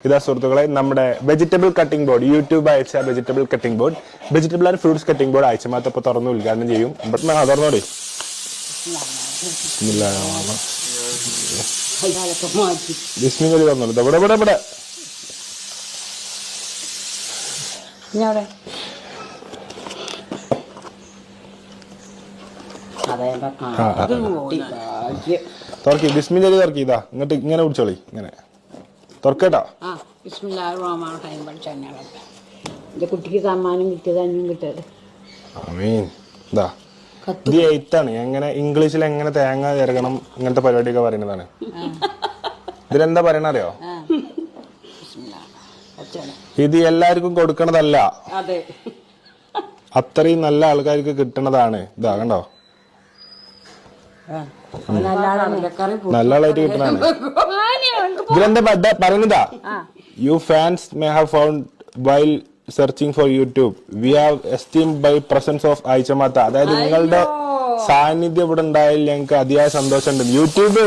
ഇതാ സുഹൃത്തുക്കളെ നമ്മുടെ വെജിറ്റബിൾ കട്ടിംഗ് ബോർഡ് യൂട്യൂബ് അയച്ച vegetable cutting board vegetable and fruits cutting board അയച്ച മാത്രം തുറന്ന് ഉദ്ഘാടനം ചെയ്യും. തുറന്നോടി. ബിസ്മില്ലാഹി തുറന്നോളൂ. ഇവിടെ ഇവിടെ ഇവിടെ തുറക്കി. ബിസ്മില്ലാഹി തുറക്കി. ഇതാ ഇങ്ങോട്ട് ഇങ്ങനെ പിടിച്ചോളി. ഇങ്ങനെ തുറക്കട്ടോ. കുട്ടിക്ക് സമ്മാനം കിട്ടിയത് അഞ്ഞും കിട്ടിയത്. ഇതാ ഇത് എയ്ത്താണ്. എങ്ങനെ ഇംഗ്ലീഷിൽ എങ്ങനെ തേങ്ങ ചേർക്കണം ഇങ്ങനത്തെ പരിപാടിയൊക്കെ പറയുന്നതാണ്. ഇതിലെന്താ പറയണ അറിയോ? ഇത് എല്ലാവർക്കും കൊടുക്കണതല്ല, അത്രയും നല്ല ആൾക്കാർക്ക് കിട്ടണതാണ്. ഇതാ കണ്ടോ, നല്ല ആളായിട്ട് കിട്ടണതാണ്. ഇതിലെന്താ പറയുന്നതാ? You fans may have found while searching for YouTube we have esteemed by presence of ആയിച്ചമാത്ത. അതായത് നിങ്ങളുടെ സാന്നിധ്യം ഇവിടെ ഉണ്ടായാൽ ഞങ്ങൾക്ക് അതിയായ സന്തോഷമുണ്ട്. യൂട്യൂബ്